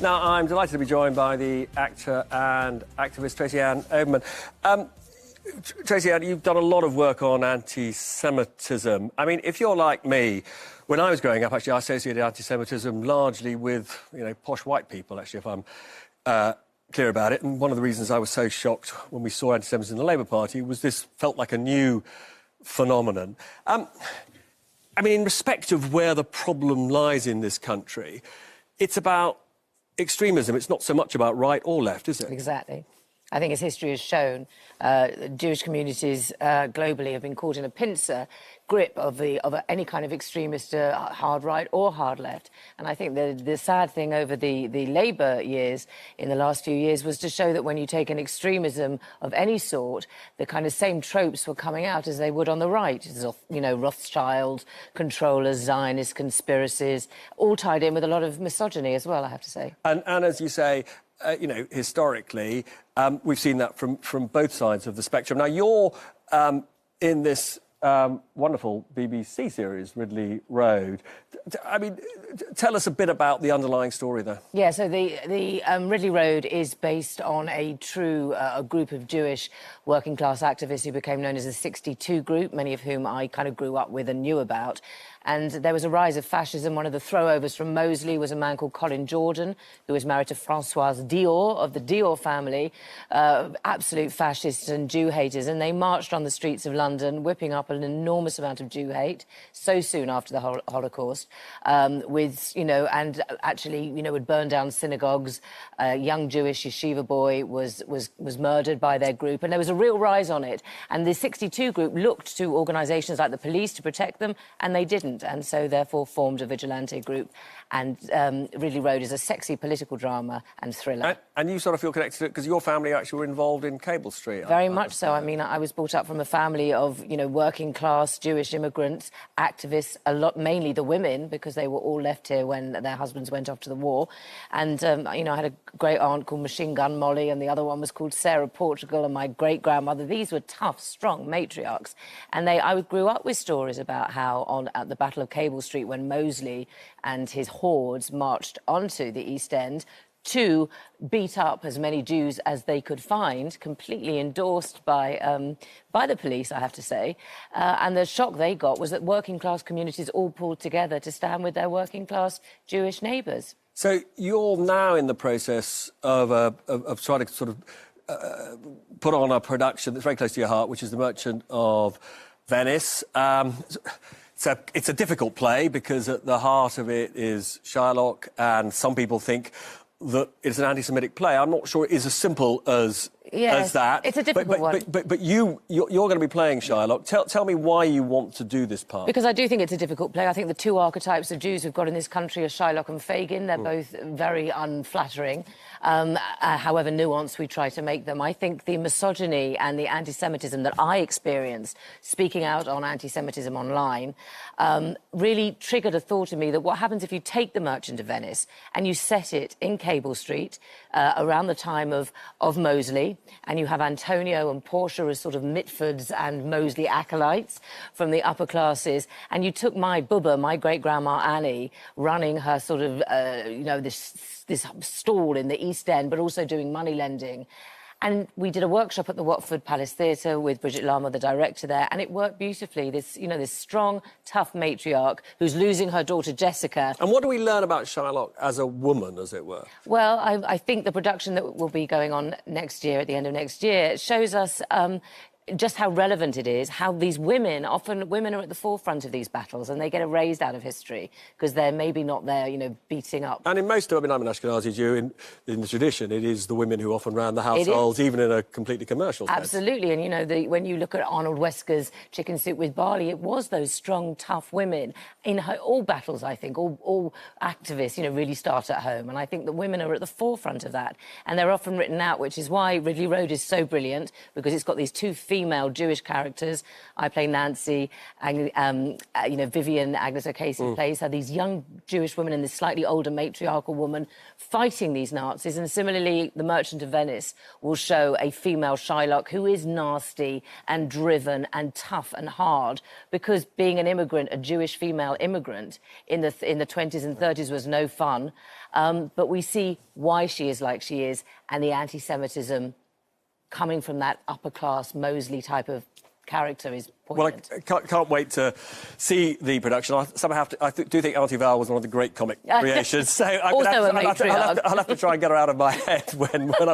Now, I'm delighted to be joined by the actor and activist Tracy-Ann Oberman. Tracy-Ann, you've done a lot of work on anti-Semitism. I mean, if you're like me, when I was growing up, actually, I associated anti-Semitism largely with, posh white people, actually, if I'm clear about it. And one of the reasons I was so shocked when we saw anti-Semitism in the Labour Party was this felt like a new phenomenon. I mean, in respect of where the problem lies in this country, it's about extremism. It's not so much about right or left, is it? Exactly. I think, as history has shown, Jewish communities globally have been caught in a pincer grip of any kind of extremist hard right or hard left. And I think the sad thing over the Labour years, in the last few years, was to show that when you take an extremism of any sort, the kind of same tropes were coming out as they would on the right. Rothschild, controllers, Zionist conspiracies, all tied in with a lot of misogyny as well, I have to say. And as you say, historically, we've seen that from both sides of the spectrum. Now, you're in this wonderful BBC series, Ridley Road. I mean, tell us a bit about the underlying story there. Yeah, so the Ridley Road is based on a group of Jewish working-class activists who became known as the 62 Group, many of whom I kind of grew up with and knew about. And there was a rise of fascism. One of the throwovers from Moseley was a man called Colin Jordan, who was married to Françoise Dior of the Dior family, absolute fascists and Jew haters. And they marched on the streets of London, whipping up an enormous amount of Jew hate so soon after the Holocaust, and actually, would burn down synagogues. A young Jewish yeshiva boy was murdered by their group, and there was a real rise on it. And the 62 Group looked to organisations like the police to protect them, and they didn't. And so, therefore, formed a vigilante group. And Ridley Road is a sexy political drama and thriller. And you sort of feel connected to it because your family actually were involved in Cable Street. Very much so. I mean, I was brought up from a family of, working-class Jewish immigrants, activists, mainly the women, because they were all left here when their husbands went off to the war. And, I had a great aunt called Machine Gun Molly, and the other one was called Sarah Portugal, and my great-grandmother. These were tough, strong matriarchs. And I grew up with stories about how at the Battle of Cable Street, when Moseley and his hordes marched onto the East End to beat up as many Jews as they could find, completely endorsed by the police, I have to say. And the shock they got was that working-class communities all pulled together to stand with their working-class Jewish neighbours. So you're now in the process of trying to sort of put on a production that's very close to your heart, which is The Merchant of Venice. It's a difficult play because at the heart of it is Shylock, and some people think that it's an anti-Semitic play. I'm not sure it is as simple as that. It's a difficult one. But you're going to be playing Shylock. Tell me why you want to do this part. Because I do think it's a difficult play. I think the two archetypes of Jews we've got in this country are Shylock and Fagin. They're both very unflattering, however nuanced we try to make them. I think the misogyny and the anti-Semitism that I experienced speaking out on anti-Semitism online really triggered a thought in me that what happens if you take The Merchant of Venice and you set it in Cable Street around the time of Moseley, and you have Antonio and Portia as sort of Mitfords and Moseley acolytes from the upper classes, and you took my Bubba, my great-grandma Annie, running her sort of, this stall in the East End, but also doing money lending. And we did a workshop at the Watford Palace Theatre with Bridget Lama, the director there, and it worked beautifully. This strong, tough matriarch who's losing her daughter Jessica. And what do we learn about Shylock as a woman, as it were? Well, I think the production that will be going on next year, at the end of next year, shows us just how relevant it is, how these women are at the forefront of these battles, and they get erased out of history because they're maybe not there, beating up. And in most, I'm an Ashkenazi Jew, in the tradition, it is the women who often ran the households, even in a completely commercial sense. Absolutely, and, when you look at Arnold Wesker's Chicken Soup with Barley, it was those strong, tough women in all battles, I think, all activists, really start at home, and I think that women are at the forefront of that, and they're often written out, which is why Ridley Road is so brilliant, because it's got these two female Jewish characters. I play Nancy, and Vivian, Agnes O'Casey plays her. These young Jewish women and this slightly older matriarchal woman fighting these Nazis. And similarly, The Merchant of Venice will show a female Shylock who is nasty and driven and tough and hard, because being an immigrant, a Jewish female immigrant in the 20s and 30s was no fun. But we see why she is like she is, and the anti-Semitism coming from that upper-class Mosley type of character is poignant. Well, I can't wait to see the production. I do think Auntie Val was one of the great comic creations. So Also a matriarch. I'll have to try and get her out of my head when I